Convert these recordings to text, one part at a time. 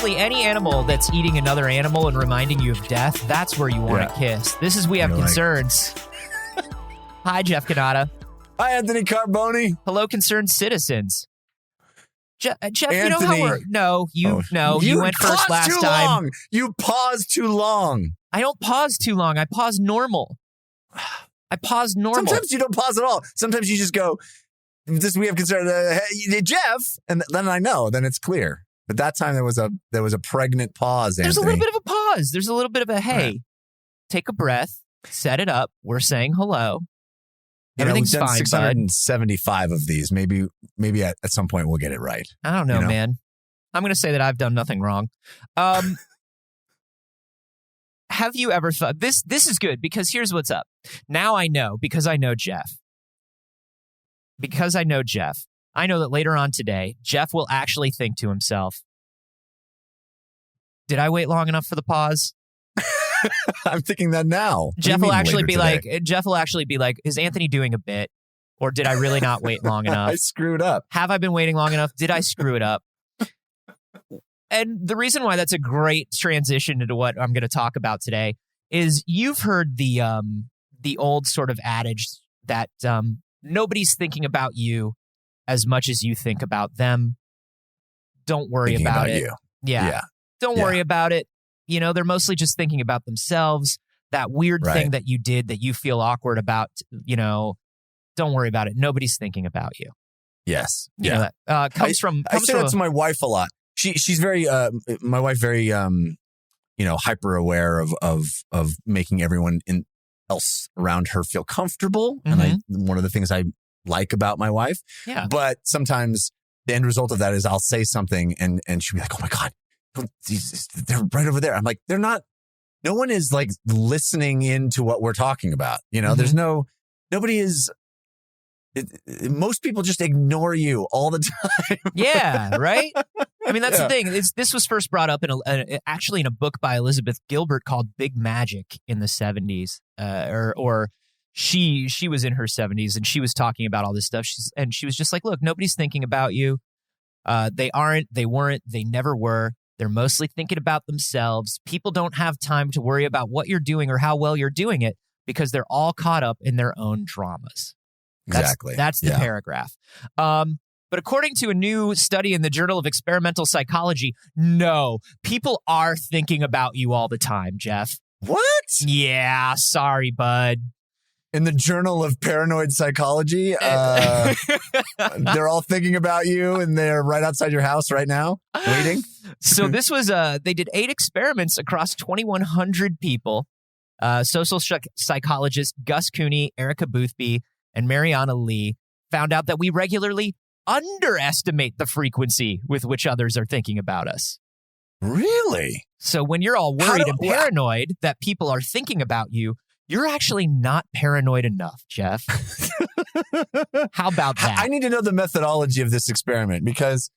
honestly, any animal that's eating another animal and reminding you of death, that's where you want to kiss. This is We Have Concerns. Hi, Jeff Cannata. Hi, Anthony Carboni. Hello, concerned citizens. Jeff, Anthony, you know how we're... you went first last time. Long. You paused too long. I don't pause too long. I pause normal. Sometimes you don't pause at all. Sometimes you just go, we have concern, hey, Jeff, and then I know, then it's clear. But that time there was a pregnant pause, There's Anthony. a little bit of a pause. There's a little bit of a, hey, take a breath, set it up. We're saying hello. Everything's we've done fine, 675 of these. Maybe at some point we'll get it right. I don't know, man. I'm going to say that I've done nothing wrong. Have you ever thought this is good because here's what's up. Now I know because I know Jeff. I know that later on today, Jeff will actually think to himself, did I wait long enough for the pause? I'm thinking that now. Jeff will actually be like, is Anthony doing a bit? Or did I really not wait long enough? I screwed up. Have I been waiting long enough? Did I screw it up? And the reason why that's a great transition into what I'm going to talk about today is you've heard the old sort of adage that nobody's thinking about you as much as you think about them. Don't worry about it. You. Yeah. Don't worry about it. They're mostly just thinking about themselves. That weird thing that you did that you feel awkward about, don't worry about it. Nobody's thinking about you. Yes. You know that I say that to my wife a lot. She's very, my wife, very, hyper aware of making everyone else around her feel comfortable. Mm-hmm. And one of the things I like about my wife. Yeah. But sometimes the end result of that is I'll say something and she'll be like, oh my God, they're right over there. I'm like, they're not. No one is like listening into what we're talking about. There's nobody is. Most people just ignore you all the time. Yeah, right? I mean, that's the thing. This was first brought up actually in a book by Elizabeth Gilbert called Big Magic in the 70s. Or she was in her 70s and she was talking about all this stuff. She was just like, look, nobody's thinking about you. They aren't, they weren't, they never were. They're mostly thinking about themselves. People don't have time to worry about what you're doing or how well you're doing it because they're all caught up in their own dramas. That's the paragraph. But according to a new study in the Journal of Experimental Psychology, no, people are thinking about you all the time, Jeff. What? Yeah, sorry, bud. In the Journal of Paranoid Psychology, they're all thinking about you and they're right outside your house right now, waiting. So this was, they did 8 experiments across 2,100 people. Social psychologists Gus Cooney, Erica Boothby, and Mariana Lee found out that we regularly underestimate the frequency with which others are thinking about us. Really? So when you're all worried and paranoid that people are thinking about you, you're actually not paranoid enough, Jeff. How about that? I need to know the methodology of this experiment because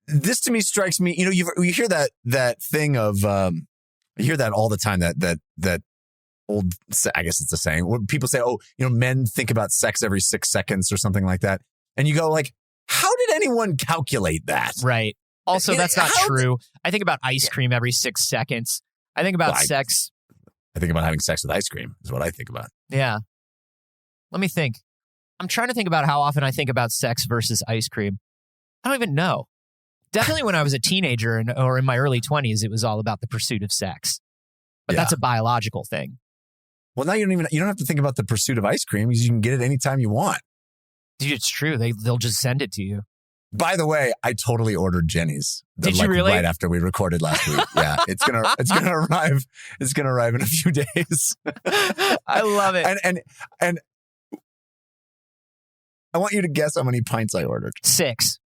this to me strikes me, you hear that thing of, you hear that all the time, that old, I guess it's a saying, when people say, men think about sex every 6 seconds or something like that. And you go like, how did anyone calculate that? Right. Also, that's not true. I think about ice cream every 6 seconds. I think about sex. I think about having sex with ice cream is what I think about. Yeah. Let me think. I'm trying to think about how often I think about sex versus ice cream. I don't even know. Definitely when I was a teenager or in my early 20s, it was all about the pursuit of sex. But that's a biological thing. Well, now you don't have to think about the pursuit of ice cream because you can get it anytime you want. Dude, it's true. They'll just send it to you. By the way, I totally ordered Jenny's. Did you really? Right after we recorded last week. Yeah, it's gonna arrive. It's gonna arrive in a few days. I love it. And I want you to guess how many pints I ordered. 6.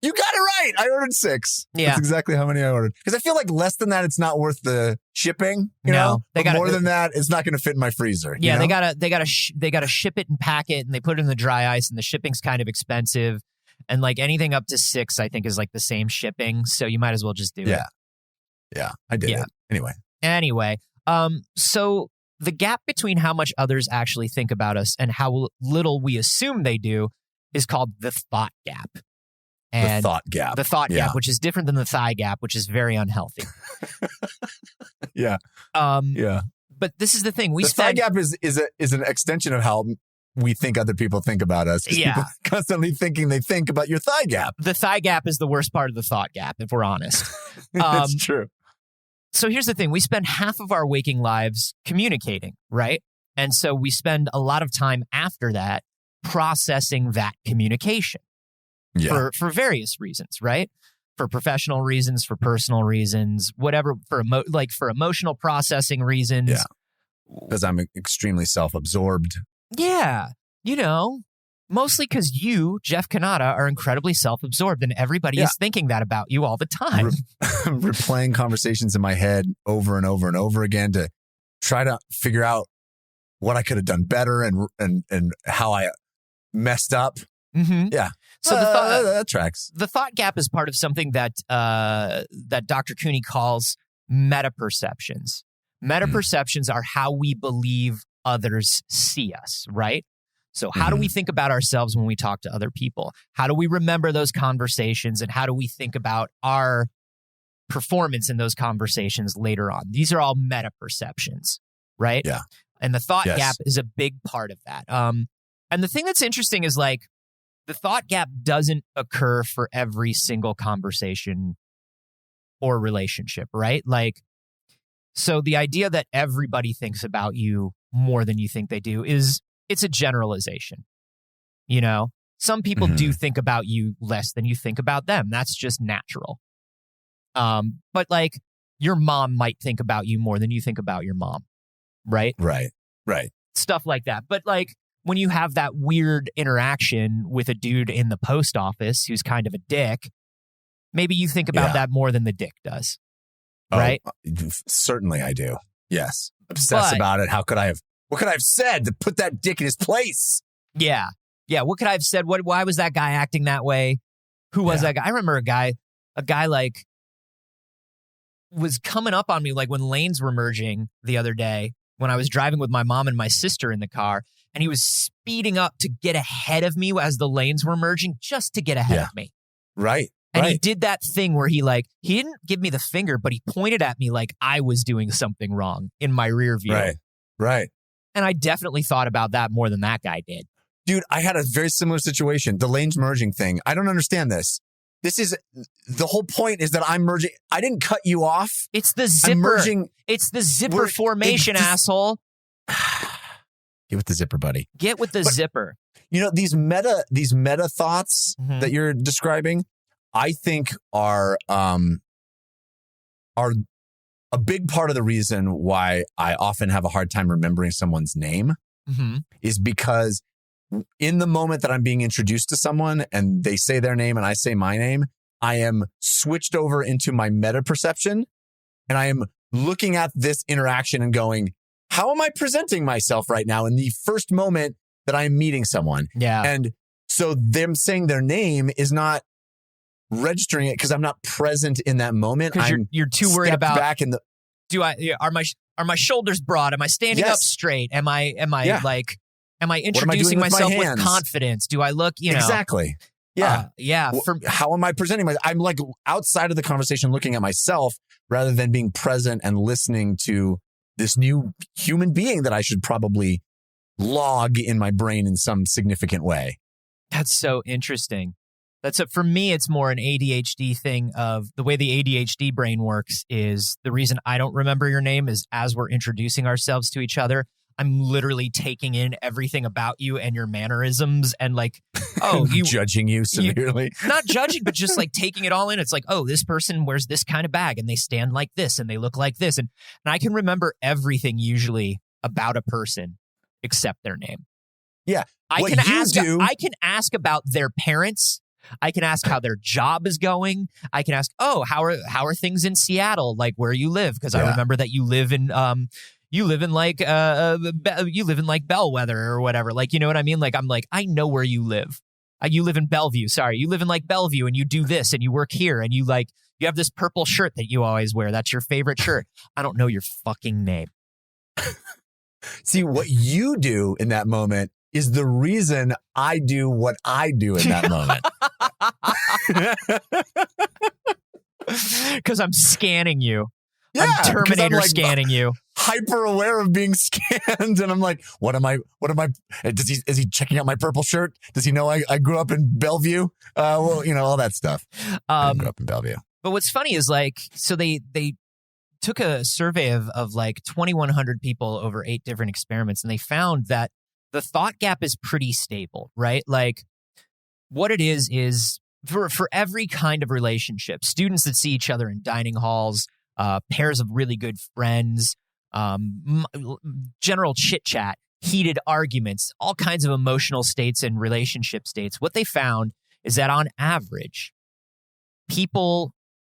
You got it right. I ordered 6. Yeah, that's exactly how many I ordered. Because I feel like less than that, it's not worth the shipping. More than that, it's not going to fit in my freezer. Yeah, they gotta ship it and pack it, and they put it in the dry ice, and the shipping's kind of expensive. And like anything up to 6, I think is like the same shipping. So you might as well just do it. Yeah, I did it. Anyway, so the gap between how much others actually think about us and how little we assume they do is called the thought gap. And the thought gap. The thought gap, which is different than the thigh gap, which is very unhealthy. Yeah. Yeah. But this is the thing. The thigh gap is an extension of how we think other people think about us. Yeah. People constantly thinking they think about your thigh gap. The thigh gap is the worst part of the thought gap, if we're honest. It's true. So here's the thing. We spend half of our waking lives communicating, right? And so we spend a lot of time after that processing that communication for various reasons, right? For professional reasons, for personal reasons, whatever, for emotional processing reasons. Yeah. Because I'm extremely self-absorbed. Yeah. Mostly because you, Jeff Cannata, are incredibly self-absorbed and everybody is thinking that about you all the time. Replaying conversations in my head over and over and over again to try to figure out what I could have done better and how I messed up. Mm-hmm. Yeah. So that tracks. The thought gap is part of something that Dr. Cooney calls meta-perceptions. Meta-perceptions are how we believe others see us, right? So how do we think about ourselves when we talk to other people? How do we remember those conversations? And how do we think about our performance in those conversations later on? These are all meta-perceptions, right? Yeah. And the thought gap is a big part of that. And the thing that's interesting is like the thought gap doesn't occur for every single conversation or relationship, right? Like, so the idea that everybody thinks about you more than you think they do it's a generalization. Some people do think about you less than you think about them. That's just natural. But like your mom might think about you more than you think about your mom, right? Right. Stuff like that. But like when you have that weird interaction with a dude in the post office who's kind of a dick, maybe you think about that more than the dick does. Right? Certainly I do. Yes. Obsess about it. What could I have said to put that dick in his place? Yeah. Yeah. What could I have said? Why was that guy acting that way? Who was that guy? I remember a guy like was coming up on me like when lanes were merging the other day when I was driving with my mom and my sister in the car, and he was speeding up to get ahead of me as the lanes were merging just to get ahead of me. Right. And he did that thing where he didn't give me the finger, but he pointed at me like I was doing something wrong in my rear view. Right. And I definitely thought about that more than that guy did. Dude, I had a very similar situation. The lanes merging thing. I don't understand this. The whole point is that I'm merging. I didn't cut you off. It's the zipper. I'm merging. It's the zipper formation, asshole. Get with the zipper, buddy. Get with the zipper. These meta thoughts that you're describing, I think are a big part of the reason why I often have a hard time remembering someone's name is because in the moment that I'm being introduced to someone and they say their name and I say my name, I am switched over into my meta perception and I am looking at this interaction and going, how am I presenting myself right now in the first moment that I'm meeting someone? Yeah. And so them saying their name is not registering it because I'm not present in that moment. Because you're too worried about back in the. Are my shoulders broad? Am I standing up straight? Am I introducing with myself my with hands? confidence? Do I look, Exactly. Yeah. How am I presenting myself? I'm like outside of the conversation looking at myself rather than being present and listening to this new human being that I should probably log in my brain in some significant way. That's so interesting. For me, it's more an ADHD thing of the way the ADHD brain works is the reason I don't remember your name is as we're introducing ourselves to each other, I'm literally taking in everything about you and your mannerisms and like, judging you severely. Not judging, but just like taking it all in. It's like, oh, this person wears this kind of bag and they stand like this and they look like this. And I can remember everything usually about a person except their name. Yeah. I can ask about their parents. I can ask how their job is going. I can ask, how are things in Seattle? Like where you live? Because I remember that you live in Bellwether or whatever. Like, you know what I mean? Like, I'm like, I know where you live. You live in Bellevue. Sorry. You live in like Bellevue and you do this and you work here and you have this purple shirt that you always wear. That's your favorite shirt. I don't know your fucking name. See, what you do in that moment is the reason I do what I do in that moment. Because I'm scanning you. Yeah, I'm 'cause Terminator like, scanning you. hyper aware of being scanned, and I'm like, what am I? Is he checking out my purple shirt? Does he know I grew up in Bellevue? Well, all that stuff. I didn't grow up in Bellevue. But what's funny is like, so they took a survey of like 2,100 people over 8 different experiments, and they found that the thought gap is pretty stable, right? Like, what it is for every kind of relationship, students that see each other in dining halls, pairs of really good friends, general chit chat, heated arguments, all kinds of emotional states and relationship states. What they found is that on average, people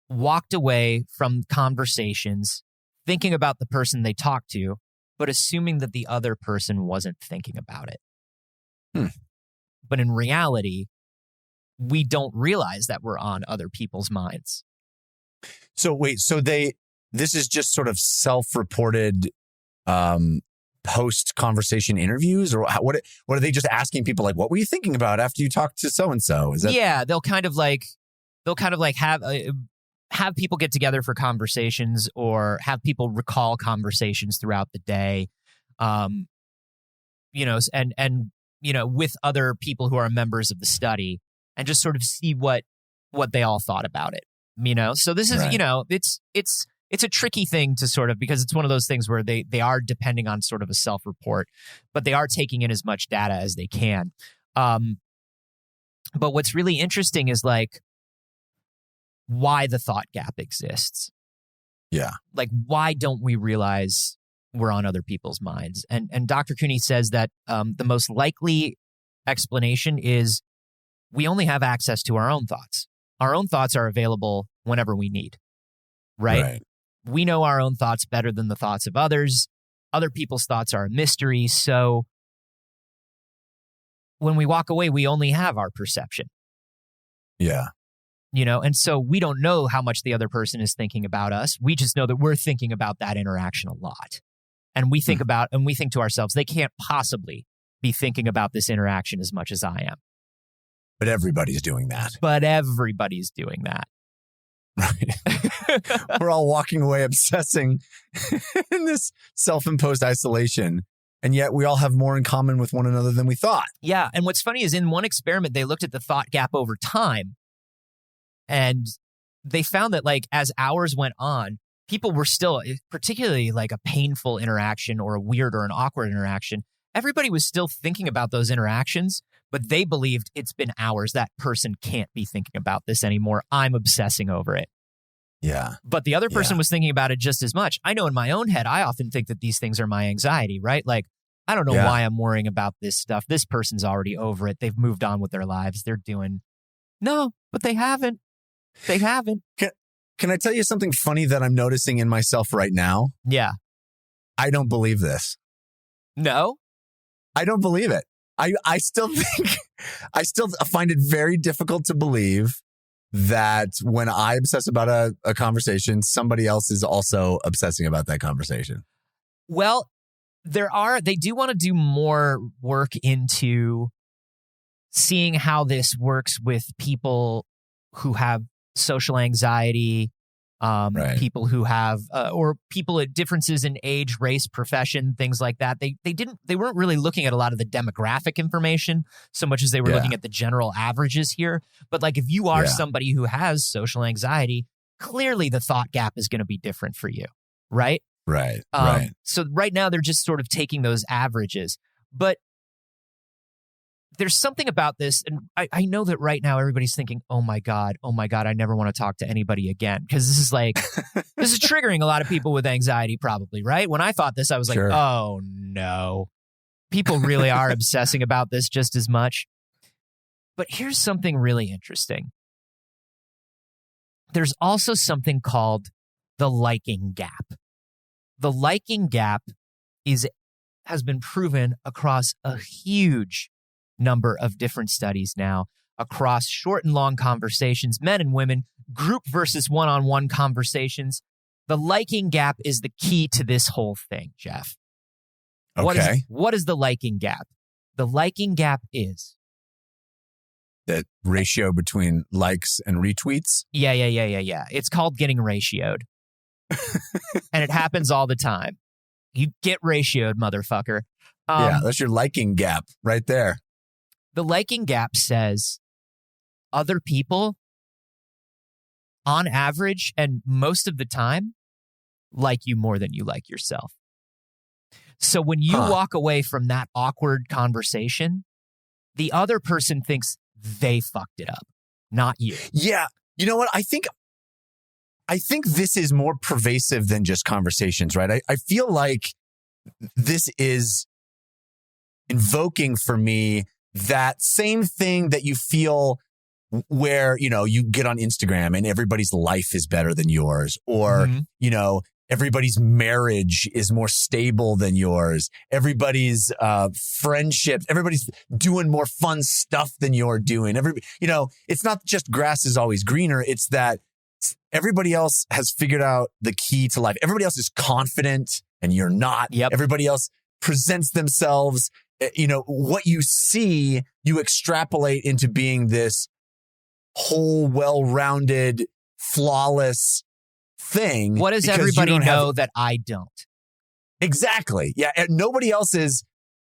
walked away from conversations thinking about the person they talked to, but assuming that the other person wasn't thinking about it. But in reality, we don't realize that we're on other people's minds. So wait, this is just sort of self-reported post-conversation interviews, or what are they just asking people, like, what were you thinking about after you talked to so-and-so? Is that... Yeah, they'll kind of like have people get together for conversations, or have people recall conversations throughout the day, and with other people who are members of the study, and just sort of see what they all thought about it. So this is, right. It's a tricky thing to sort of, because it's one of those things where they are depending on sort of a self-report, but they are taking in as much data as they can. But what's really interesting is like why the thought gap exists. Yeah. Like, why don't we realize we're on other people's minds? And Dr. Cooney says that the most likely explanation is we only have access to our own thoughts. Our own thoughts are available whenever we need, right? We know our own thoughts better than the thoughts of others. Other people's thoughts are a mystery. So when we walk away, we only have our perception. Yeah. And so we don't know how much the other person is thinking about us. We just know that we're thinking about that interaction a lot. And we think we think to ourselves, they can't possibly be thinking about this interaction as much as I am. But everybody's doing that. Right. We're all walking away obsessing in this self-imposed isolation. And yet we all have more in common with one another than we thought. Yeah. And what's funny is in one experiment, they looked at the thought gap over time. And they found that like as hours went on, people were still, particularly like a painful interaction or a weird or an awkward interaction, everybody was still thinking about those interactions, but they believed it's been hours. That person can't be thinking about this anymore. I'm obsessing over it. Yeah. But the other person was thinking about it just as much. I know in my own head, I often think that these things are my anxiety, right? Like, I don't know why I'm worrying about this stuff. This person's already over it. They've moved on with their lives. They're doing... No, but they haven't. They haven't. Can I tell you something funny that I'm noticing in myself right now? Yeah. I don't believe this. No? I don't believe it. I still find it very difficult to believe that when I obsess about a conversation, somebody else is also obsessing about that conversation. Well, they do want to do more work into seeing how this works with people who have social anxiety, people who have, or people at differences in age, race, profession, things like that. They weren't really looking at a lot of the demographic information so much as they were looking at the general averages here. But like, if you are somebody who has social anxiety, clearly the thought gap is going to be different for you, right? Right. So right now they're just sort of taking those averages, but there's something about this, and I know that right now everybody's thinking, oh my God, I never want to talk to anybody again. Because this is like, this is triggering a lot of people with anxiety probably, right? When I thought this, I was like, oh no, people really are obsessing about this just as much. But here's something really interesting. There's also something called the liking gap. The liking gap has been proven across a huge number of different studies now, across short and long conversations, men and women, group versus one-on-one conversations. The liking gap is the key to this whole thing, Jeff. Okay. What is the liking gap? The liking gap is that ratio between likes and retweets. Yeah. It's called getting ratioed. And it happens all the time. You get ratioed, motherfucker. Yeah, that's your liking gap right there. The liking gap says other people, on average, and most of the time, like you more than you like yourself. So when you walk away from that awkward conversation, the other person thinks they fucked it up, not you. Yeah. You know what? I think this is more pervasive than just conversations, right? I feel like this is invoking for me that same thing that you feel where, you get on Instagram and everybody's life is better than yours, or, everybody's marriage is more stable than yours. Everybody's friendships, everybody's doing more fun stuff than you're doing. It's not just grass is always greener. It's that everybody else has figured out the key to life. Everybody else is confident and you're not. Yep. Everybody else presents themselves. What you see, you extrapolate into being this whole, well-rounded, flawless thing. What does everybody know that I don't? Exactly. Yeah. And nobody else's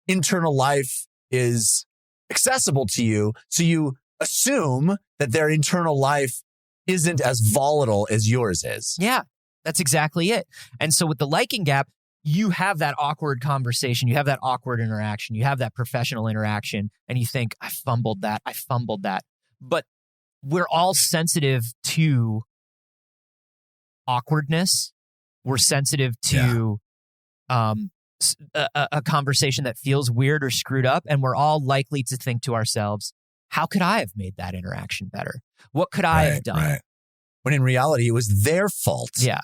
internal life is accessible to you. So you assume that their internal life isn't as volatile as yours is. Yeah, that's exactly it. And so with the liking gap, you have that awkward conversation. You have that awkward interaction. You have that professional interaction. And you think, I fumbled that. But we're all sensitive to awkwardness. We're sensitive to a conversation that feels weird or screwed up. And we're all likely to think to ourselves, how could I have made that interaction better? What could I have done? Right. When in reality, it was their fault. Yeah,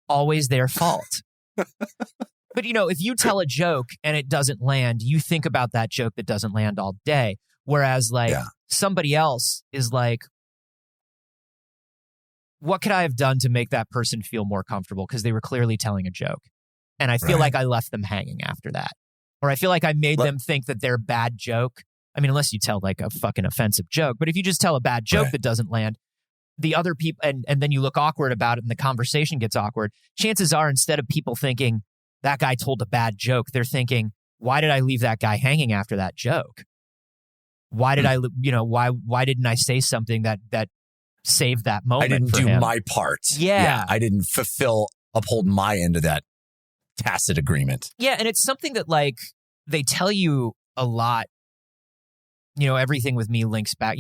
always their fault. But, if you tell a joke and it doesn't land, you think about that joke that doesn't land all day. Whereas somebody else is like, what could I have done to make that person feel more comfortable? Because they were clearly telling a joke. And I feel like I left them hanging after that. Or I feel like I made them think that their bad joke, I mean, unless you tell like a fucking offensive joke, but if you just tell a bad joke that doesn't land, the other people, and then you look awkward about it and the conversation gets awkward, chances are instead of people thinking that guy told a bad joke, they're thinking, why did I leave that guy hanging after that joke? Why did why didn't I say something that saved that moment? I didn't do him? my part. Yeah. I didn't uphold my end of that tacit agreement. Yeah. And it's something that like they tell you a lot. Everything with me links back,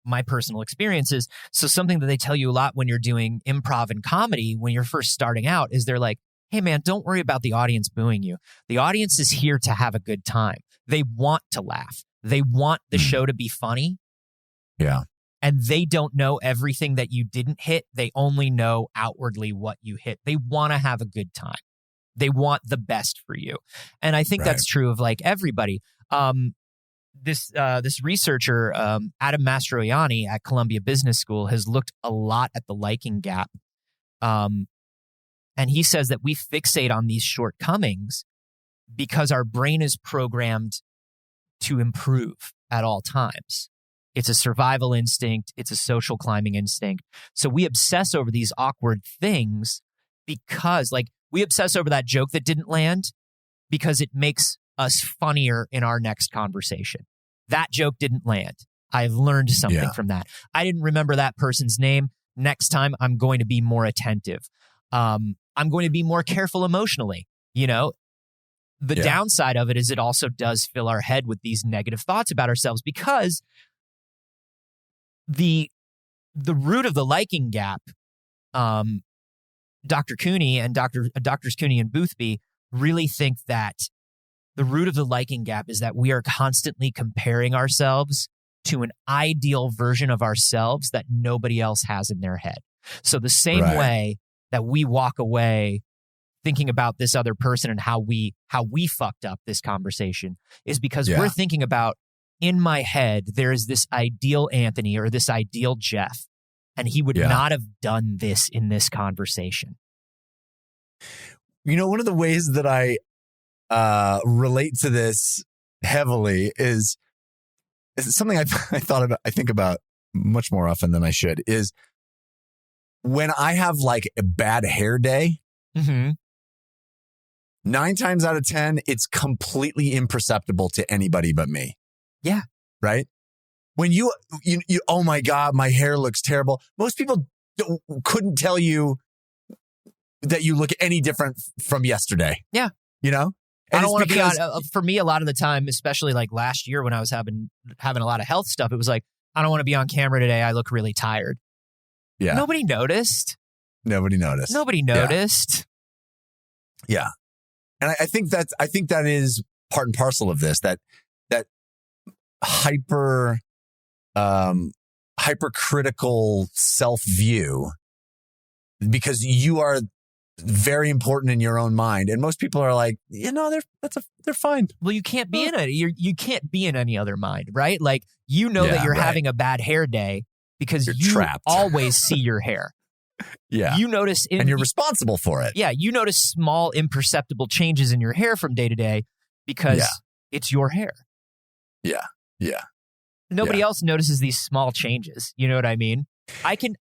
my personal experiences. So something that they tell you a lot when you're doing improv and comedy, when you're first starting out, is they're like, hey man, don't worry about the audience booing you. The audience is here to have a good time. They want to laugh. They want the show to be funny. Yeah. And they don't know everything that you didn't hit. They only know outwardly what you hit. They want to have a good time. They want the best for you. And I think that's true of like everybody. This researcher, Adam Mastroianni at Columbia Business School, has looked a lot at the liking gap. And he says that we fixate on these shortcomings because our brain is programmed to improve at all times. It's a survival instinct. It's a social climbing instinct. So we obsess over these awkward things because, like, we obsess over that joke that didn't land because it makes us funnier in our next conversation. That joke didn't land. I've learned something from that. I didn't remember that person's name. Next time, I'm going to be more attentive. I'm going to be more careful emotionally. The downside of it is it also does fill our head with these negative thoughts about ourselves because the root of the liking gap, Dr. Cooney and Doctors Cooney and Boothby really think that the root of the liking gap is that we are constantly comparing ourselves to an ideal version of ourselves that nobody else has in their head. So the same way that we walk away thinking about this other person and how we fucked up this conversation is because we're thinking about, in my head, there is this ideal Anthony or this ideal Jeff, and he would not have done this in this conversation. One of the ways that I relate to this heavily is it's something I think about much more often than I should, is when I have like a bad hair day, Mm-hmm. 9 times out of 10, it's completely imperceptible to anybody but me. Yeah. Right? When you, oh my God, my hair looks terrible. Most people couldn't tell you that you look any different from yesterday. Yeah. You know? I don't want to be on, for me, a lot of the time, especially like last year when I was having a lot of health stuff, it was like, I don't want to be on camera today. I look really tired. Yeah. Nobody noticed. Nobody noticed. Yeah. And I think that is part and parcel of this, that hypercritical self-view, because you are very important in your own mind, and most people are like, they're fine. Well, you can't be in it. You can't be in any other mind, right? Like, that you're having a bad hair day because you're you trapped. Always see your hair. Yeah. You notice, and you're responsible for it. Yeah, you notice small imperceptible changes in your hair from day to day because it's your hair. Yeah. Yeah. Nobody else notices these small changes. You know what I mean? I can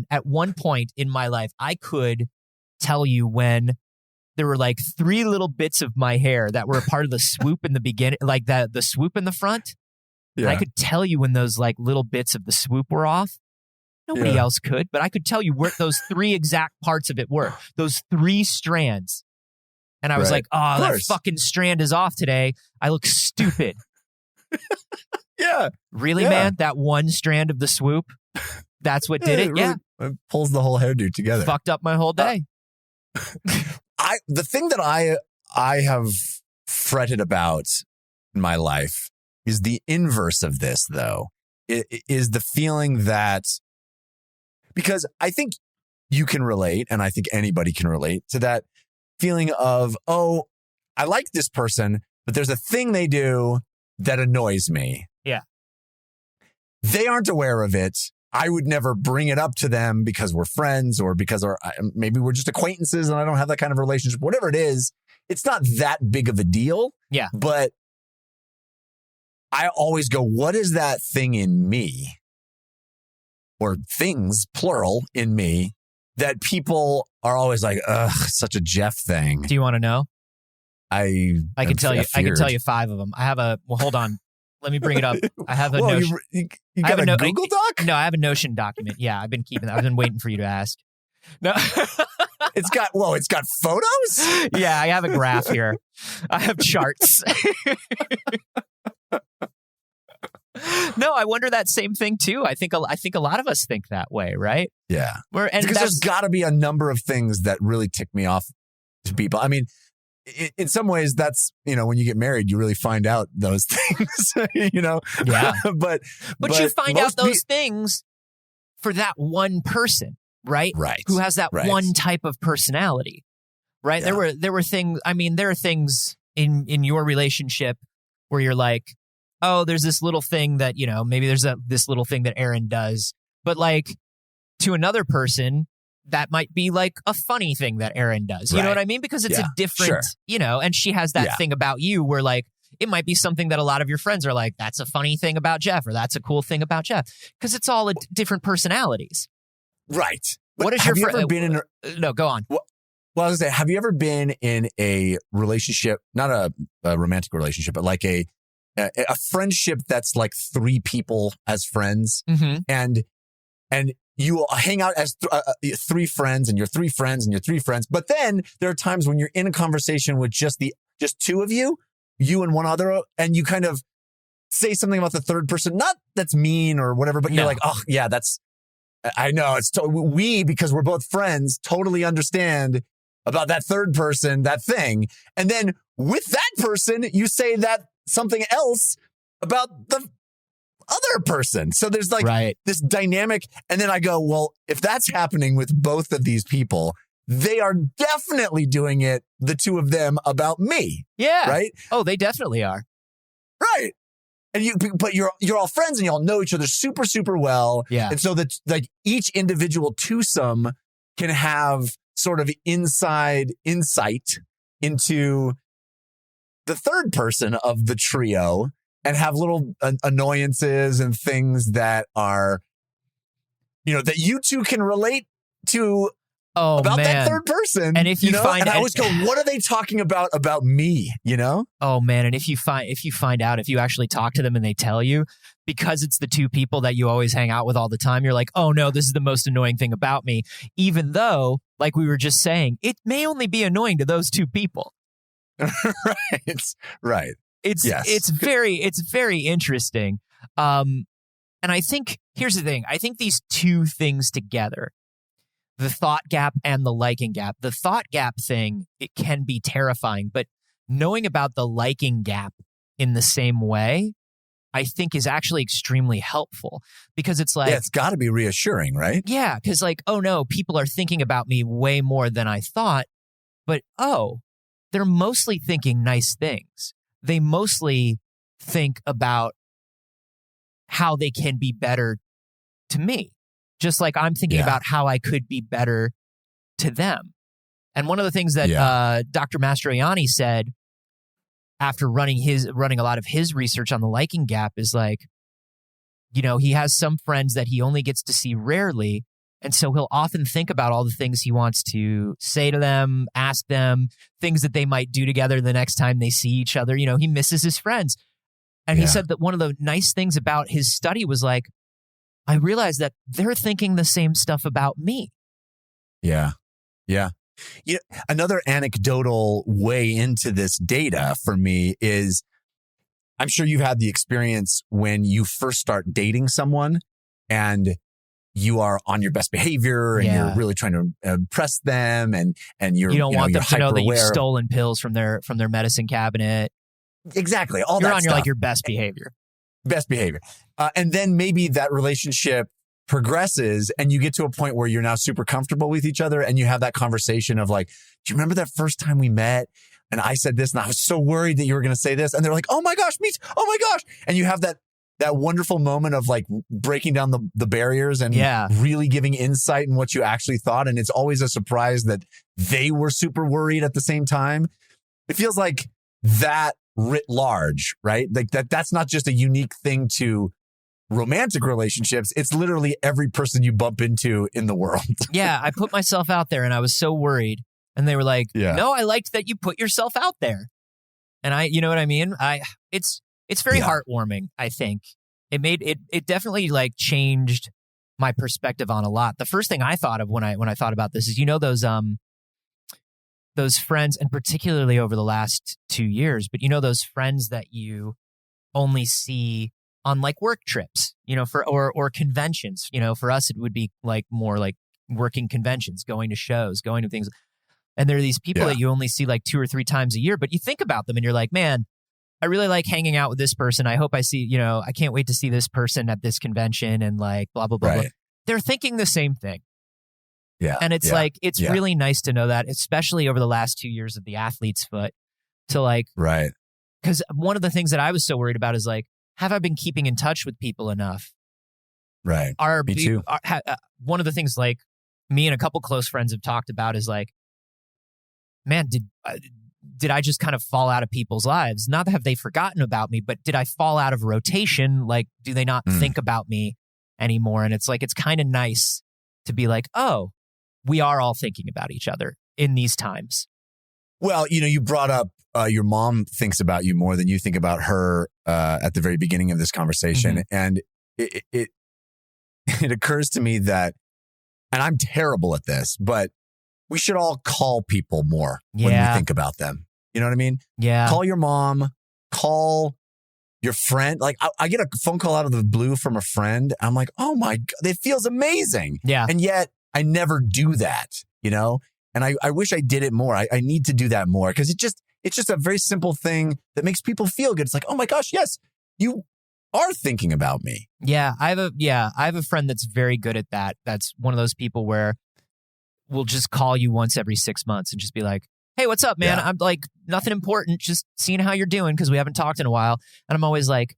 at one point in my life, I could tell you when there were like 3 little bits of my hair that were a part of the swoop in the beginning, like the swoop in the front. Yeah. And I could tell you when those like little bits of the swoop were off. Nobody else could, but I could tell you where those 3 exact parts of it were. Those 3 strands. And I was like, oh, that fucking strand is off today. I look stupid. Yeah. Really, man? That one strand of the swoop? That's what did it? Really, it pulls the whole hairdo together. Fucked up my whole day. The thing that I have fretted about in my life is the inverse of this, though. It is the feeling that, because I think you can relate, and I think anybody can relate to that feeling of, oh, I like this person, but there's a thing they do that annoys me. Yeah. They aren't aware of it. I would never bring it up to them because we're friends, or because maybe we're just acquaintances and I don't have that kind of relationship. Whatever it is, it's not that big of a deal. Yeah. But I always go, what is that thing in me, or things, plural, in me, that people are always like, ugh, such a Jeff thing. Do you want to know? I can tell you 5 of them. I have hold on. Let me bring it up. I have a Notion. You got a Google Doc? No, I have a Notion document. Yeah, I've been keeping that. I've been waiting for you to ask. No. It's got photos? Yeah, I have a graph here. I have charts. No, I wonder that same thing too. I think a lot of us think that way, right? Yeah. Because there's got to be a number of things that really tick me off to people. I mean, in some ways, that's, when you get married, you really find out those things, Yeah. But you find out those things for that one person, right? Right. Who has that one type of personality, right? Yeah. There were things, there are things in your relationship where you're like, oh, there's this little thing that, maybe there's this little thing that Aaron does, but like to another person, that might be like a funny thing that Aaron does. You know what I mean? Because it's a different, and she has that thing about you where like, it might be something that a lot of your friends are like, that's a funny thing about Jeff, or that's a cool thing about Jeff. Because it's all different personalities. Right. But what is have your you ever been in no, go on. Well, I was going to say, have you ever been in a relationship, not a romantic relationship, but like a friendship that's like 3 people as friends, and you hang out as 3 friends, and you're 3 friends, and you're 3 friends. But then there are times when you're in a conversation with just 2 of you and one other, and you kind of say something about the third person. Not that's mean or whatever, but you're like, oh yeah, I know it's we, because we're both friends, totally understand about that third person, that thing. And then with that person, you say that something else about the other person. So there's like this dynamic. And then I go, well, if that's happening with both of these people, they are definitely doing it, the 2 of them, about me. Yeah. Right? Oh, they definitely are. Right. And but you're all friends and you all know each other super, super well. Yeah. And so that like each individual twosome can have sort of inside insight into the third person of the trio. and have little annoyances and things that are, that you two can relate to about man. that third person. And if you find, and I always go, what are they talking about me? Oh man. And if you find out, if you actually talk to them and they tell you, because it's the two people that you always hang out with all the time, you're like, oh no, this is the most annoying thing about me. Even though, like we were just saying, it may only be annoying to those two people. Right. It's very interesting. And I think, here's the thing. I think these two things together, the thought gap and the liking gap, the thought gap thing, it can be terrifying, but knowing about the liking gap in the same way, I think is actually extremely helpful, because it's like, it's got to be reassuring, right? Yeah. Cause like, oh no, people are thinking about me way more than I thought, but they're mostly thinking nice things. They mostly think about how they can be better to me, just like I'm thinking about how I could be better to them. And one of the things that Dr. Mastroianni said after running a lot of his research on the liking gap is like, he has some friends that he only gets to see rarely. And so he'll often think about all the things he wants to say to them, ask them, things that they might do together the next time they see each other. He misses his friends. And he said that one of the nice things about his study was like, I realized that they're thinking the same stuff about me. Yeah. Yeah. Another anecdotal way into this data for me is, I'm sure you've had the experience when you first start dating someone and you are on your best behavior and you're really trying to impress them and you don't want them to know that you've stolen pills from their medicine cabinet. Exactly. You're on your best behavior. Best behavior. And then maybe that relationship progresses and you get to a point where you're now super comfortable with each other and you have that conversation of like, do you remember that first time we met and I said this and I was so worried that you were going to say this? And they're like, oh my gosh, me too. Oh my gosh. And you have that wonderful moment of like breaking down the barriers and really giving insight in what you actually thought. And it's always a surprise that they were super worried at the same time. It feels like that writ large, right? Like that's not just a unique thing to romantic relationships. It's literally every person you bump into in the world. Yeah. I put myself out there and I was so worried. And they were like, no, I liked that you put yourself out there. And you know what I mean? It's very heartwarming, I think. It definitely like changed my perspective on a lot. The first thing I thought of when I thought about this is, those friends, and particularly over the last 2 years, but those friends that you only see on like work trips, or conventions. For us, it would be like more like working conventions, going to shows, going to things. And there are these people that you only see like 2 or 3 times a year, but you think about them and you're like, man, I really like hanging out with this person. I hope I see, I can't wait to see this person at this convention and like blah, blah, blah, blah. They're thinking the same thing. Yeah. And it's really nice to know that, especially over the last 2 years of the Athlete's Foot, to like, because one of the things that I was so worried about is like, have I been keeping in touch with people enough? Right. Me too. One of the things like me and a couple close friends have talked about is like, man, did I just kind of fall out of people's lives? Not that have they forgotten about me, but did I fall out of rotation? Like, do they not think about me anymore? And it's like, it's kind of nice to be like, oh, we are all thinking about each other in these times. Well, you brought up your mom thinks about you more than you think about her at the very beginning of this conversation. Mm-hmm. And it occurs to me that, and I'm terrible at this, but we should all call people more when we think about them. You know what I mean? Yeah. Call your mom, call your friend. Like I get a phone call out of the blue from a friend. I'm like, oh my God, it feels amazing. Yeah. And yet I never do that, and I wish I did it more. I need to do that more because it's just a very simple thing that makes people feel good. It's like, oh my gosh, yes, you are thinking about me. Yeah. I have a friend that's very good at that. That's one of those people where we'll just call you once every 6 months and just be like, hey, what's up, man? Yeah. I'm like, nothing important, just seeing how you're doing because we haven't talked in a while. And I'm always like,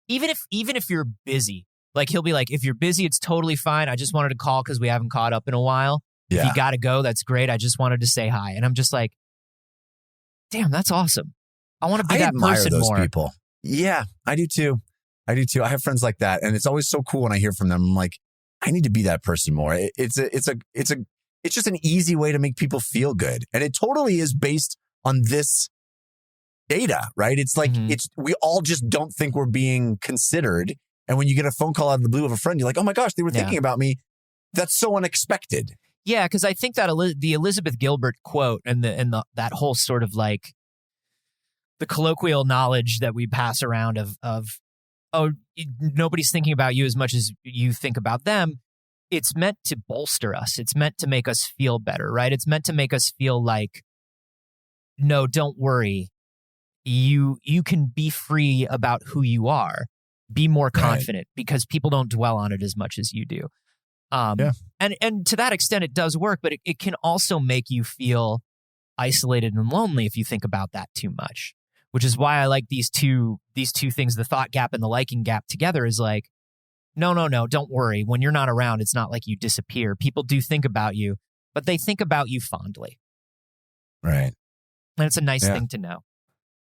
even if you're busy, like he'll be like, if you're busy, it's totally fine. I just wanted to call because we haven't caught up in a while. Yeah. If you got to go, that's great. I just wanted to say hi. And I'm just like, damn, that's awesome. I want to be that person more. People. Yeah, I do too. I do too. I have friends like that, and it's always so cool when I hear from them. I'm like, I need to be that person more. It's just an easy way to make people feel good, and it totally is based on this data, right? It's like we all just don't think we're being considered, and when you get a phone call out of the blue of a friend, you're like, oh my gosh, they were thinking about me. That's so unexpected. Yeah, because I think that the Elizabeth Gilbert quote and that whole sort of like the colloquial knowledge that we pass around of nobody's thinking about you as much as you think about them. It's meant to bolster us. It's meant to make us feel better, right? It's meant to make us feel like, no, don't worry. You can be free about who you are. Be more confident because people don't dwell on it as much as you do. And to that extent, it does work, but it can also make you feel isolated and lonely if you think about that too much, which is why I like these two things, the thought gap and the liking gap together is like, no, don't worry. When you're not around, it's not like you disappear. People do think about you, but they think about you fondly. Right. And it's a nice thing to know.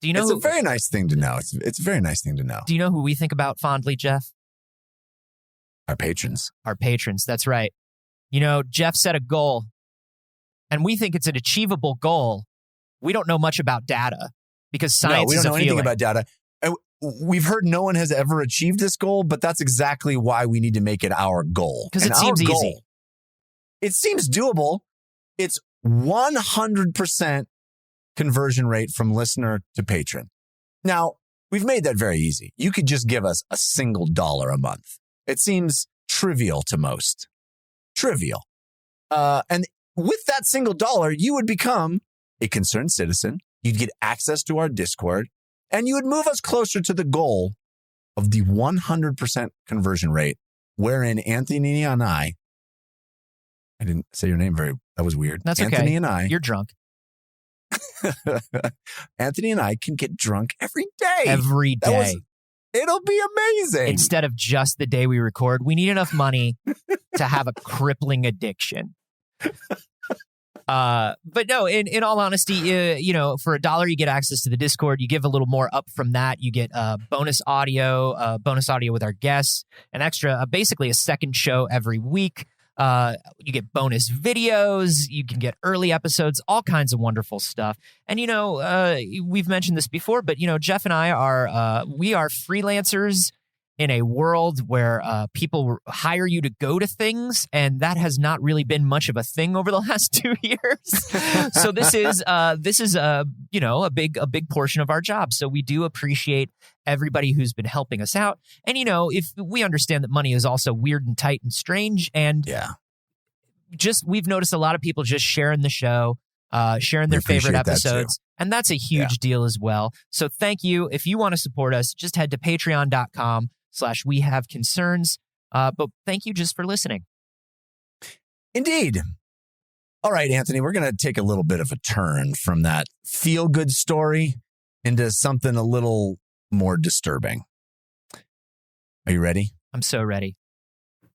Do you know? It's a very nice thing to know. It's a very nice thing to know. Do you know who we think about fondly, Jeff? Our patrons. Our patrons. That's right. You know, Jeff set a goal and we think it's an achievable goal. We don't know much about data because science we is don't know anything feeling. about data. And we've heard no one has ever achieved this goal, but that's exactly why we need to make it our goal. Because it seems easy. It seems doable. It's 100% conversion rate from listener to patron. Now, we've made that very easy. You could just give us a single $1 a month. It seems trivial to most. Trivial. And with that single $1, you would become a concerned citizen. You'd get access to our Discord, and you would move us closer to the goal of the 100% conversion rate, wherein Anthony and I didn't say your name that was weird. That's Anthony okay. and I. You're drunk. Anthony and I can get drunk every day. Every day. It'll be amazing. Instead of just the day we record, we need enough money to have a crippling addiction. But no, in all honesty, for $1, you get access to the Discord. You give a little more up from that. You get bonus audio with our guests, an extra, basically a second show every week. You get bonus videos, you can get early episodes, all kinds of wonderful stuff. And, we've mentioned this before, but, Jeff and I we are freelancers in a world where people hire you to go to things, and that has not really been much of a thing over the last 2 years. So this is a big portion of our job. So we do appreciate everybody who's been helping us out. And if we understand that money is also weird and tight and strange, and we've noticed a lot of people just sharing the show, sharing their favorite episodes. And that's a huge deal as well. So thank you. If you want to support us, just head to patreon.com/wehaveconcerns. But thank you just for listening. Indeed. All right, Anthony, we're going to take a little bit of a turn from that feel-good story into something a little more disturbing. Are you ready? I'm so ready.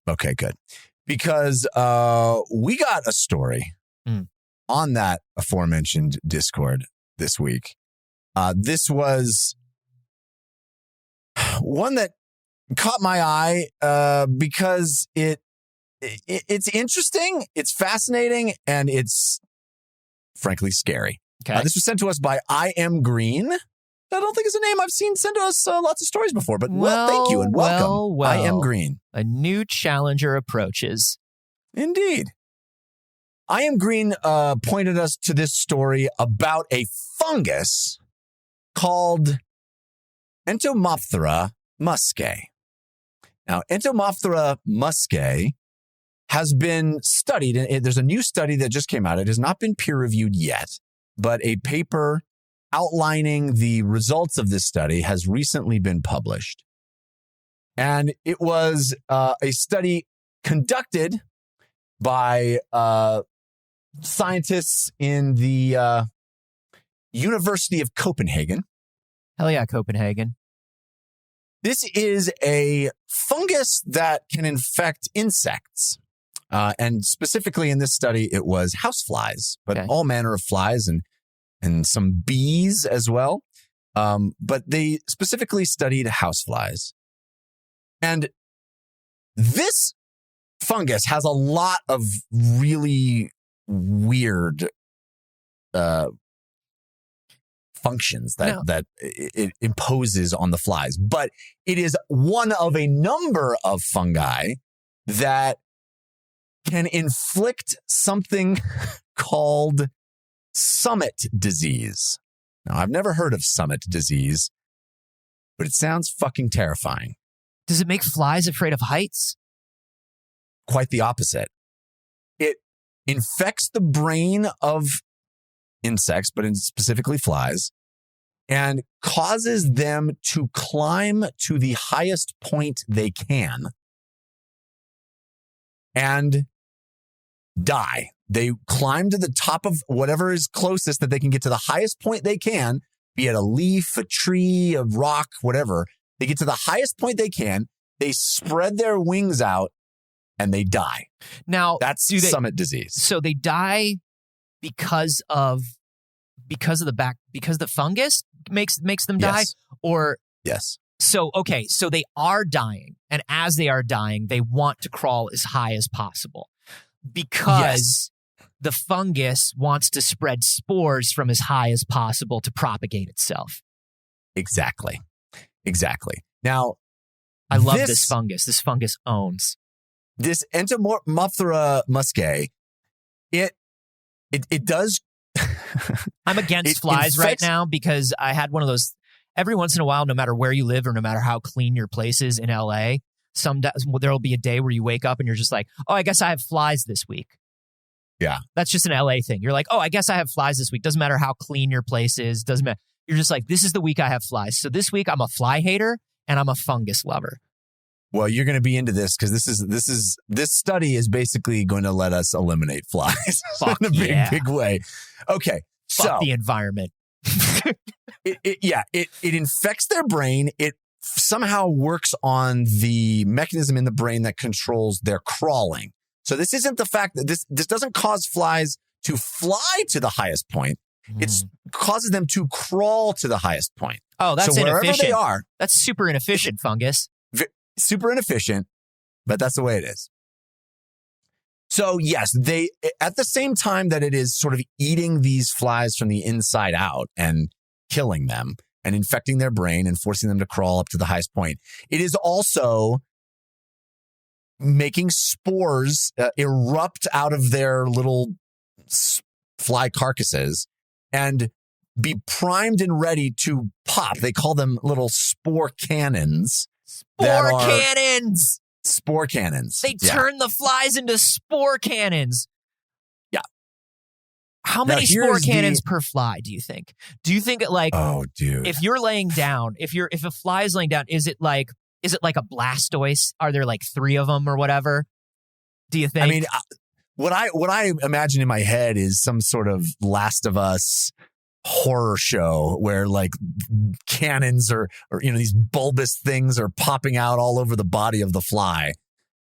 Okay, good. Because we got a story on that aforementioned Discord this week. This was one that caught my eye because it's interesting, it's fascinating, and it's frankly scary. Okay. This was sent to us by I Am Green. I don't think it's a name I've seen send to us lots of stories before, but thank you and welcome. I Am Green. A new challenger approaches. Indeed. I Am Green pointed us to this story about a fungus called Entomophthora muscae. Now, Entomophthora muscae has been studied, and there's a new study that just came out. It has not been peer-reviewed yet, but a paper outlining the results of this study has recently been published. And it was a study conducted by scientists in the University of Copenhagen. Hell yeah, Copenhagen. This is a fungus that can infect insects. And specifically in this study, it was houseflies, but all manner of flies and some bees as well. But they specifically studied houseflies. And this fungus has a lot of really weird functions that it imposes on the flies. But it is one of a number of fungi that can inflict something called summit disease. Now, I've never heard of summit disease, but it sounds fucking terrifying. Does it make flies afraid of heights? Quite the opposite. It infects the brain of insects, but specifically flies, and causes them to climb to the highest point they can and die. They climb to the top of whatever is closest that they can get to the highest point they can, be it a leaf, a tree, a rock, whatever. They get to the highest point they can. They spread their wings out and they die. Now, that's summit disease. So they die because the fungus makes them die? Yes. Or yes. So they are dying, and as they are dying, they want to crawl as high as possible because the fungus wants to spread spores from as high as possible to propagate itself. Exactly. Now, I love this fungus. This fungus owns. This Entomophthora muscae, it does. I'm against flies right now because I had one of those. Every once in a while, no matter where you live or no matter how clean your place is in LA, there will be a day where you wake up and you're just like, oh, I guess I have flies this week. Yeah. That's just an LA thing. You're like, oh, I guess I have flies this week. Doesn't matter how clean your place is. Doesn't matter. You're just like, this is the week I have flies. So this week I'm a fly hater and I'm a fungus lover. Well, you're going to be into this because this study is basically going to let us eliminate flies in a big way. Okay. Fuck the environment. It infects their brain. It somehow works on the mechanism in the brain that controls their crawling. So this isn't the fact that this doesn't cause flies to fly to the highest point. It causes them to crawl to the highest point. Oh, that's so inefficient. Wherever they are. That's super inefficient, fungus. Super inefficient, but that's the way it is. So yes, they, at the same time that it is sort of eating these flies from the inside out and killing them and infecting their brain and forcing them to crawl up to the highest point, it is also making spores erupt out of their little fly carcasses and be primed and ready to pop. They call them little spore cannons. Spore cannons. They turn the flies into spore cannons. Yeah. How many spore cannons per fly do you think? Do you think oh, dude, if you're laying down, if a fly is laying down, is it like a Blastoise? Are there like 3 of them or whatever? Do you think? I mean, what I imagine in my head is some sort of Last of Us horror show where like cannons or these bulbous things are popping out all over the body of the fly.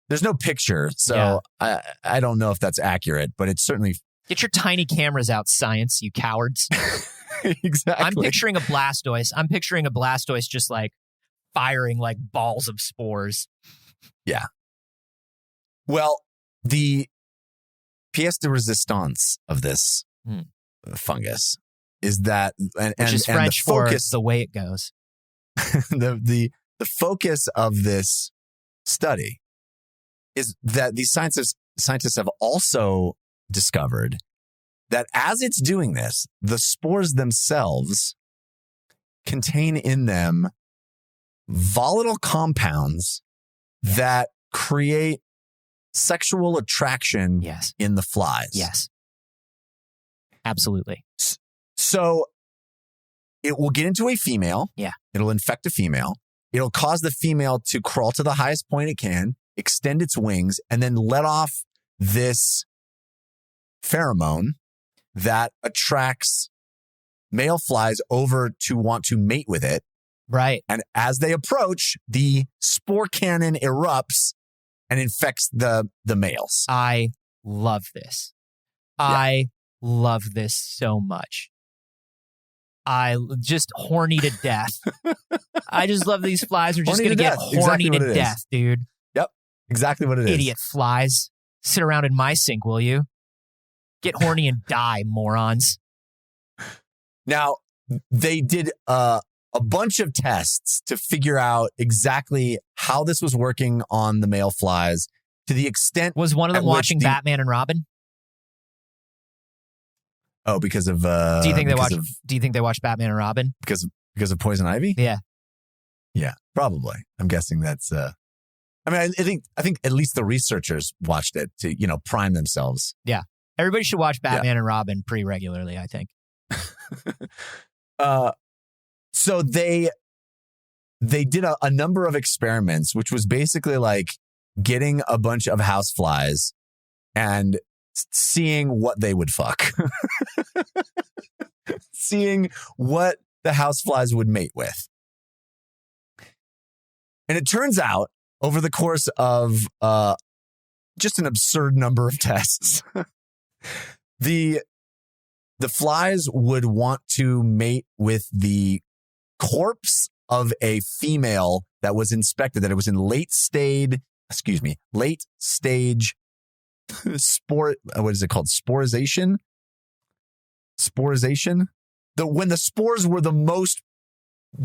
There's no picture, so I don't know if that's accurate, but it's certainly. Get your tiny cameras out, science, you cowards. Exactly. I'm picturing a Blastoise just like firing like balls of spores. Yeah. Well, the pièce de résistance of this fungus is that, which is French the focus, for the way it goes. the focus of this study is that these scientists have also discovered that as it's doing this, the spores themselves contain in them volatile compounds that create sexual attraction in the flies. Yes. Absolutely. So it will get into a female. Yeah. It'll infect a female. It'll cause the female to crawl to the highest point it can, extend its wings, and then let off this pheromone that attracts male flies over to want to mate with it. Right. And as they approach, the spore cannon erupts and infects the males. I love this. I love this so much. I just horny to death. I just love these flies are just Horny going to to get death. horny Exactly what to it is. death, dude. Yep. Exactly what it is. Idiot flies. Sit around in my sink, will you? Get horny and die, morons. Now, they did a bunch of tests to figure out exactly how this was working on the male flies to the extent. Was one of them At which watching the- Batman and Robin? Oh, because of. Do you think they because watch? of- Do you think they watched Batman and Robin? because of Poison Ivy? Yeah. Yeah, probably. I'm guessing that's. I mean, I think at least the researchers watched it to prime themselves. Everybody should watch Batman and Robin pretty regularly, I think. So they did a number of experiments, which was basically like getting a bunch of houseflies and seeing what they would fuck, seeing what the houseflies would mate with. And it turns out over the course of just an absurd number of tests, the flies would want to mate with the corpse of a female that was inspected, that it was in late stage spore, what is it called? Sporization? When the spores were the most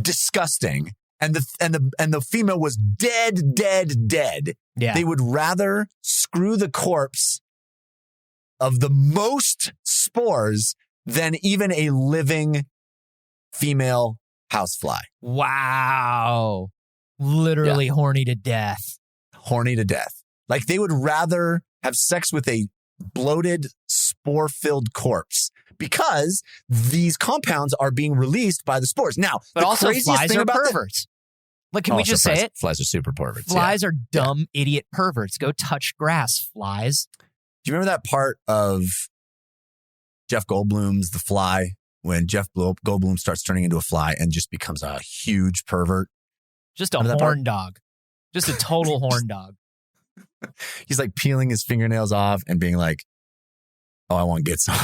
disgusting and the female was dead. Yeah. They would rather screw the corpse of the most spores than even a living female housefly. Wow. Literally horny to death. Horny to death. Like they would rather have sex with a bloated, spore-filled corpse because these compounds are being released by the spores. Now, But the also craziest flies thing are about perverts. Like, can we Also, just say it? Flies are super perverts. Flies are dumb, idiot perverts. Go touch grass, flies. Do you remember that part of Jeff Goldblum's The Fly when Jeff Goldblum starts turning into a fly and just becomes a huge pervert? Just a Remember that part? horn dog. Just a total horn dog. He's like peeling his fingernails off and being like, "Oh, I want to get some."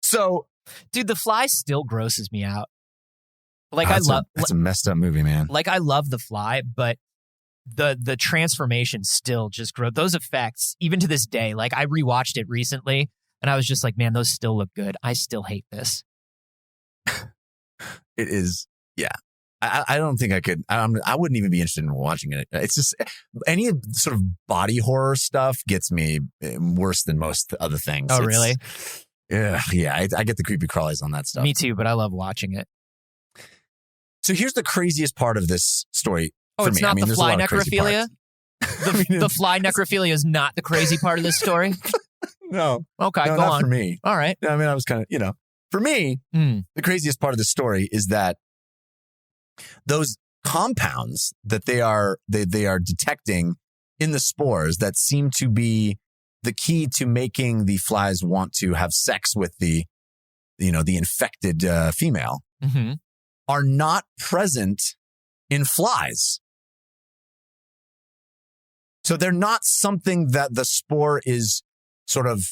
So, Dude, The Fly still grosses me out. Like, that's I love that's a messed up movie, man. like I love The Fly, but the transformation still just grow those effects even to this day. Like, I rewatched it recently and I was just like, man, those still look good. I still hate this. It is, yeah. I don't think I could. I wouldn't even be interested in watching it. It's just any sort of body horror stuff gets me worse than most other things. Oh, It's- really? Yeah. I get the creepy crawlies on that stuff. Me too, but I love watching it. So here's the craziest part of this story. Oh, for it's me. not I mean, the there's a fly lot of crazy necrophilia? parts. The fly necrophilia is not the crazy part of this story? No, Okay, no, go not on. for me. All right. I mean, I was kind of, for me, the craziest part of the story is that those compounds that they are detecting in the spores that seem to be the key to making the flies want to have sex with the infected female Mm-hmm. are not present in flies. So they're not something that the spore is sort of,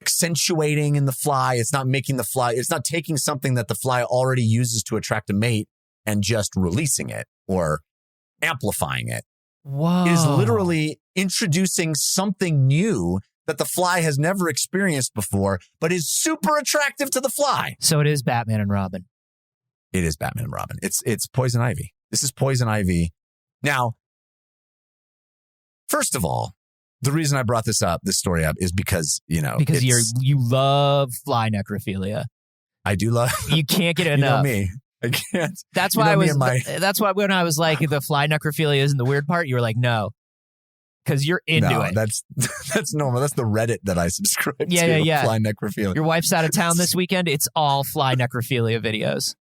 accentuating in the fly. It's not making the fly, it's not taking something that the fly already uses to attract a mate and just releasing it or amplifying it. Whoa. It is literally introducing something new that the fly has never experienced before, but is super attractive to the fly. So it is Batman and Robin. It is Batman and Robin. It's Poison Ivy. This is Poison Ivy. Now, first of all, the reason I brought this story up is because, Because you love fly necrophilia. I do love, You can't get you know enough. me. I can't. That's You why know I me was. and my- That's why when I was like, the fly necrophilia isn't the weird part, you were like, no, because you're into No, it. that's normal. That's the Reddit that I subscribe to. Yeah. Fly necrophilia. Your wife's out of town this weekend. It's all fly necrophilia videos.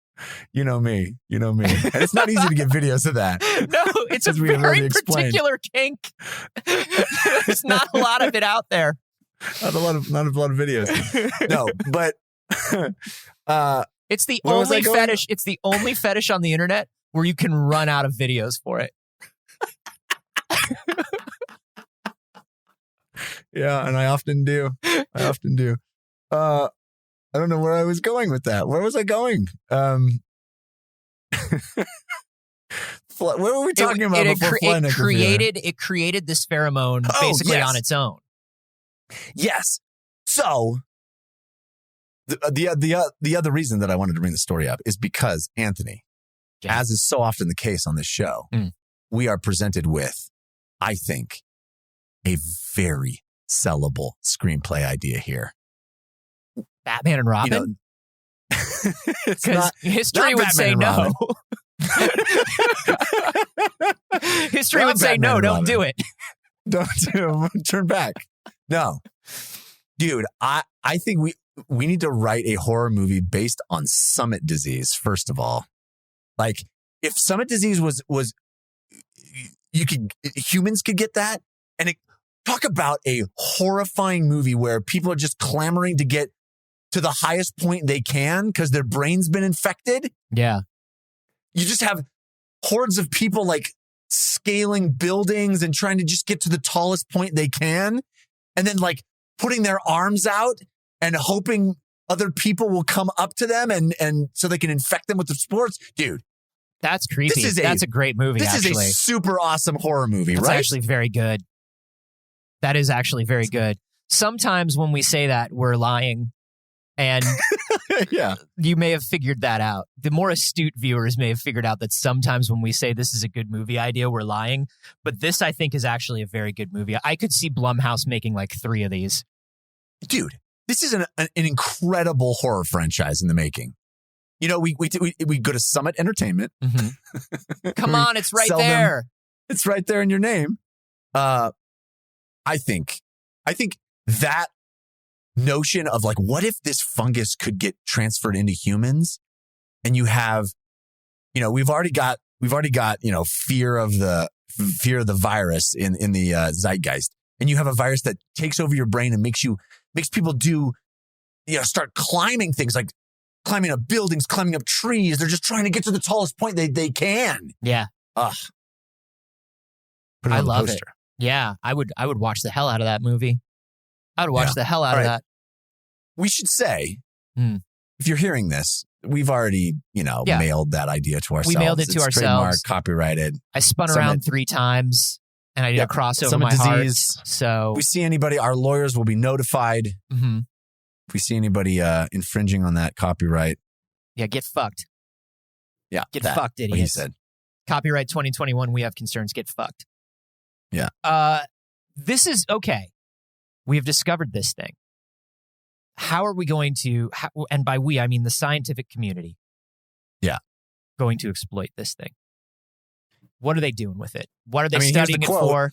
You know me. And it's not easy to get videos of that. No, it's a As we have already very explained. particular kink. There's not a lot of it out there. Not a lot of videos. No, but It's the Where was I only going? fetish. It's the only fetish on the internet where you can run out of videos for it. yeah, and I often do. I often do. I don't know where I was going with that. Where was I going? What were we talking about before fly necrophilia? It created this pheromone basically on its own. Yes. So the other reason that I wanted to bring the story up is because, Anthony, as is so often the case on this show, we are presented with, I think, a very sellable screenplay idea here. Batman and Robin? Because history would say no. History would say no, don't do it. Don't turn back. No. Dude, I think we need to write a horror movie based on Summit disease, first of all. Like, if Summit disease was humans could get that, and talk about a horrifying movie where people are just clamoring to get to the highest point they can because their brain's been infected. Yeah. You just have hordes of people like scaling buildings and trying to just get to the tallest point they can. And then like putting their arms out and hoping other people will come up to them and so they can infect them with the spores. Dude. That's creepy. That's a great movie, This actually. is a super awesome horror movie, That's right? actually very good. That is actually very good. Sometimes when we say that, we're lying. And yeah, you may have figured that out. The more astute viewers may have figured out that sometimes when we say this is a good movie idea, we're lying. But this, I think, is actually a very good movie. I could see Blumhouse making like 3 of these. Dude, this is an incredible horror franchise in the making. You know, we go to Summit Entertainment. Mm-hmm. Come on, it's right there. It's right there in your name. I think that notion of like, what if this fungus could get transferred into humans? And you have, you know, we've already got, you know, fear of the virus in the zeitgeist. And you have a virus that takes over your brain and makes people do, you know, start climbing things like climbing up buildings, climbing up trees. They're just trying to get to the tallest point they can. Yeah. Ugh. Put it I on the love poster. it. Yeah, I would watch the hell out of that movie. I would watch the hell out of that. We should say, if you're hearing this, we've already, you know, mailed that idea to ourselves. We mailed it to it's ourselves. Trademark, copyrighted. I spun around 3 times and I did a crossover Summit my heart. disease. So if we see anybody, our lawyers will be notified. Mm-hmm. If we see anybody infringing on that copyright. Yeah, get fucked. Yeah. Get fucked, idiots. What he said. Copyright 2021, we have concerns. Get fucked. Yeah. This is okay. We have discovered this thing. How are we going to, and by we, I mean the scientific community. Yeah. Going to exploit this thing? What are they doing with it? What are they studying it for?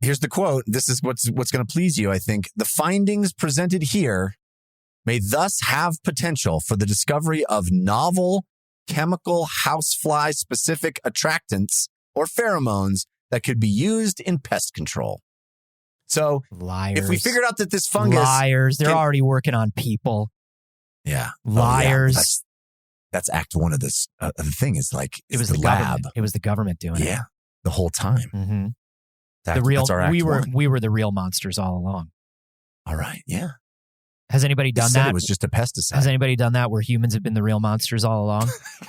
Here's the quote. This is what's going to please you, I think. The findings presented here may thus have potential for the discovery of novel chemical housefly-specific attractants or pheromones that could be used in pest control. So, liars. If we figured out that this fungus... Liars. They're already working on people. Yeah. Liars. Oh, yeah. That's act one of this. The thing is like... It was the lab. Government. It was the government doing it. Yeah. The whole time. Mm-hmm. That's our act we were the real monsters all along. All right. Yeah. Has anybody done that? It was just a pesticide. Has anybody done that where humans have been the real monsters all along?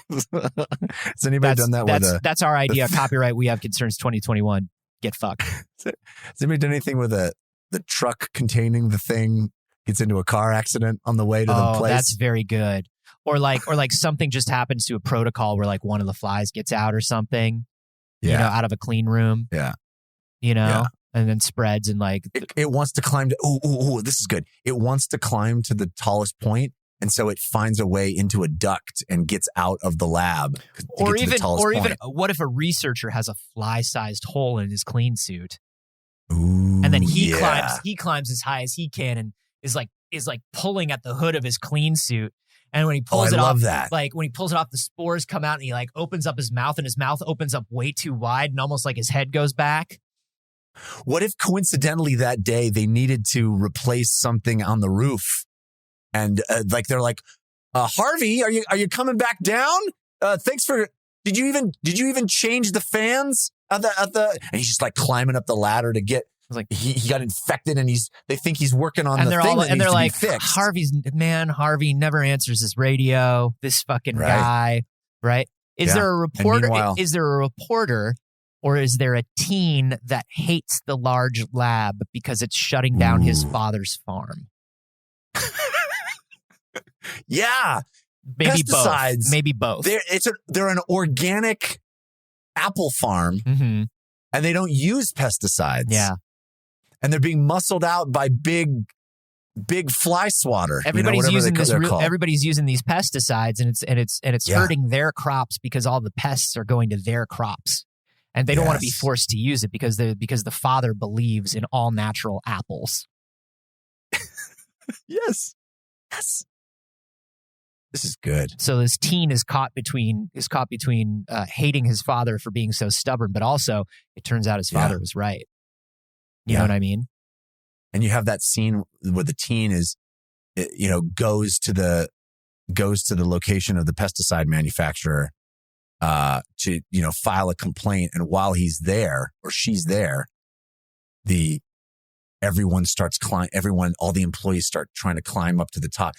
Has anybody done that? That's our idea. Copyright. We have concerns. 2021. Get fucked. Has anybody done anything where the truck containing the thing gets into a car accident on the way to the place? That's very good. Or like something just happens to a protocol where like one of the flies gets out or something. Yeah. You know, out of a clean room. Yeah. You know, and then spreads and like it wants to climb to. Oh, this is good. It wants to climb to the tallest point, and so it finds a way into a duct and gets out of the lab. Or even, what if a researcher has a fly-sized hole in his clean suit? Ooh, and then he climbs as high as he can and is like pulling at the hood of his clean suit. And when he pulls it off, like when he pulls it off, the spores come out and he like opens up his mouth and his mouth opens up way too wide and almost like his head goes back. What if coincidentally that day they needed to replace something on the roof, and like they're like, Harvey, are you coming back down? Thanks for. Did you even change the fans at the? And he's just like climbing up the ladder to get. like, he got infected, and they think he's working on and the they're thing all, that and needs they're to like, be fixed. Harvey never answers his radio. This fucking Right. guy, right? Is Yeah. there a reporter? meanwhile- Is there a reporter, or is there a teen that hates the large lab because it's shutting down his Ooh. father's farm? Yeah, Maybe Pesticides. both. Maybe both. they're an organic apple farm, Mm-hmm. and they don't use pesticides. Yeah. And they're being muscled out by big fly swatter. Everybody's using they're called. everybody's using these pesticides, and it's Yeah. hurting their crops because all the pests are going to their crops, and they don't want to be Yes. forced to use it because the father believes in all natural apples. Yes. This is good. So this teen is caught between hating his father for being so stubborn, but also it turns out his Yeah. father was right. You Yeah. know what I mean? And you have that scene where the teen goes to the location of the pesticide manufacturer to file a complaint, and while he's there or she's there, all the employees start trying to climb up to the top.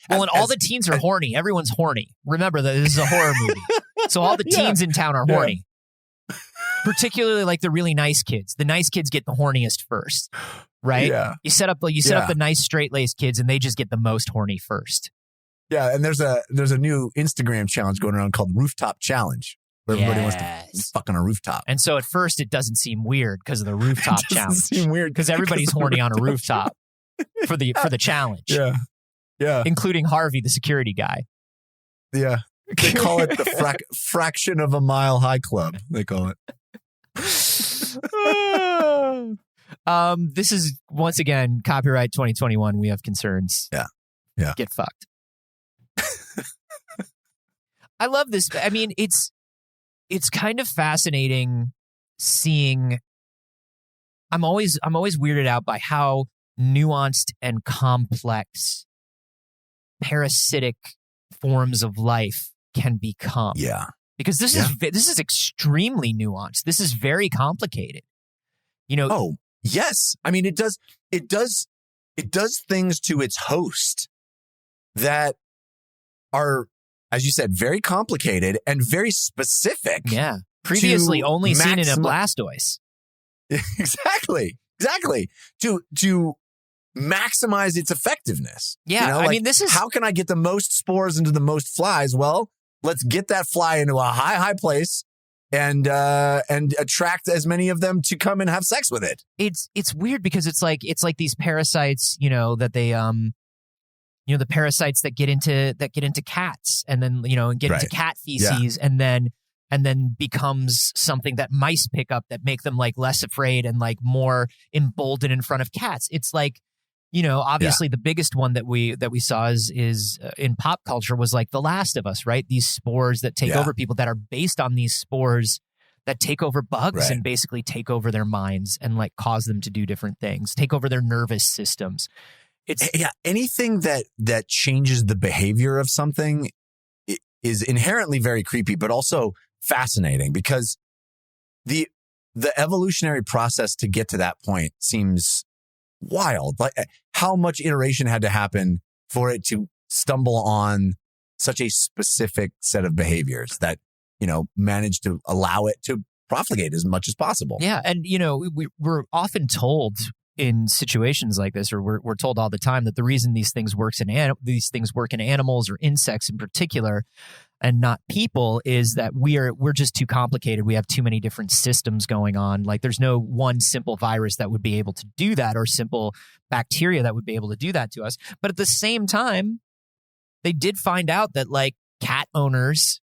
And all the teens are horny. Everyone's horny. Remember that this is a horror movie, so all the Yeah. teens in town are horny. Particularly like the really nice kids. The nice kids get the horniest first, right? Yeah. You set up the nice straight-laced kids, and they just get the most horny first. Yeah, and there's a new Instagram challenge going around called Rooftop Challenge, where everybody wants to fuck on a rooftop. And so at first it doesn't seem weird because of the rooftop It doesn't challenge. seem weird Because everybody's horny on a rooftop for the challenge. Yeah. Including Harvey, the security guy. Yeah. They call it the fraction of a mile high club. They call it. This is once again copyright 2021. We have concerns. Yeah. Get fucked. I love this. I mean, it's kind of fascinating seeing. I'm always weirded out by how nuanced and complex parasitic forms of life can become. Yeah. Because this is extremely nuanced. This is very complicated. Oh, yes. I mean, it does things to its host that are, as you said, very complicated and very specific. Yeah. Previously only seen in a Blastoise. Exactly. To maximize its effectiveness. Yeah. I mean, this is how can I get the most spores into the most flies? Well, let's get that fly into a high place and attract as many of them to come and have sex with it. It's weird because it's like these parasites, that they the parasites that get into cats and then and get into cat feces and then becomes something that mice pick up that make them like less afraid and like more emboldened in front of cats. It's like, obviously the biggest one that we saw is in pop culture was like The Last of Us, right? These spores that take over people that are based on these spores that take over bugs and basically take over their minds and like cause them to do different things, take over their nervous systems. It's anything that changes the behavior of something is inherently very creepy, but also fascinating because the evolutionary process to get to that point seems wild. Like how much iteration had to happen for it to stumble on such a specific set of behaviors that, managed to allow it to propagate as much as possible. Yeah. And, we're often told in situations like this, or we're told all the time that the reason these things work in animals or insects in particular and not people is that we're just too complicated. We have too many different systems going on. Like there's no one simple virus that would be able to do that or simple bacteria that would be able to do that to us. But at the same time, they did find out that like cat owners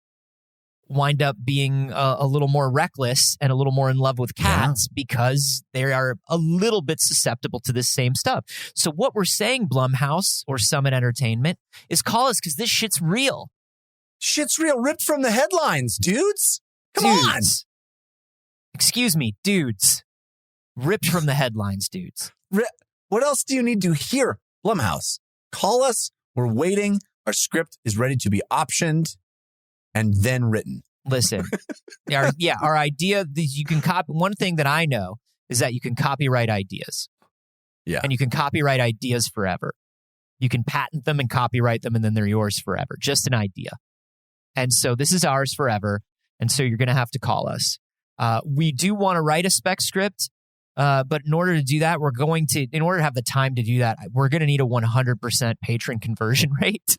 wind up being a little more reckless and a little more in love with cats because they are a little bit susceptible to this same stuff. So what we're saying, Blumhouse or Summit Entertainment, is call us because this shit's real. Shit's real, ripped from the headlines, dudes. Come on. Excuse me, dudes. Ripped from the headlines, dudes. What else do you need to hear? Blumhouse, call us. We're waiting. Our script is ready to be optioned and then written. Listen, our idea, you can copy. One thing that I know is that you can copyright ideas. Yeah. And you can copyright ideas forever. You can patent them and copyright them, and then they're yours forever. Just an idea. And so this is ours forever. And so you're going to have to call us. We do want to write a spec script, but in order to do that, in order to have the time to do that, we're going to need a 100% patron conversion rate.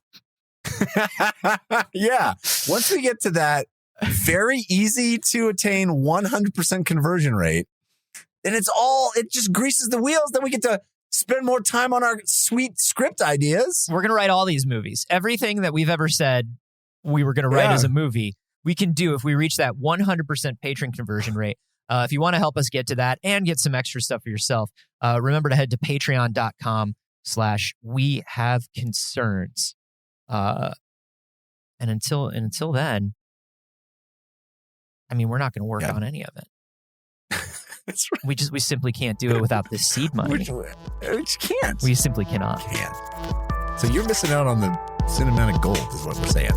Yeah. Once we get to that very easy to attain 100% conversion rate, then it just greases the wheels. Then we get to spend more time on our sweet script ideas. We're going to write all these movies. Everything that we've ever said we were going to write as a movie, we can do if we reach that 100% patron conversion rate. If you want to help us get to that and get some extra stuff for yourself, remember to head to patreon.com/wehaveconcerns. And until then, I mean, we're not going to work on any of it. That's right. We simply can't do it without this seed money. We just can't. We simply cannot. So you're missing out on the cinematic gold is what we're saying.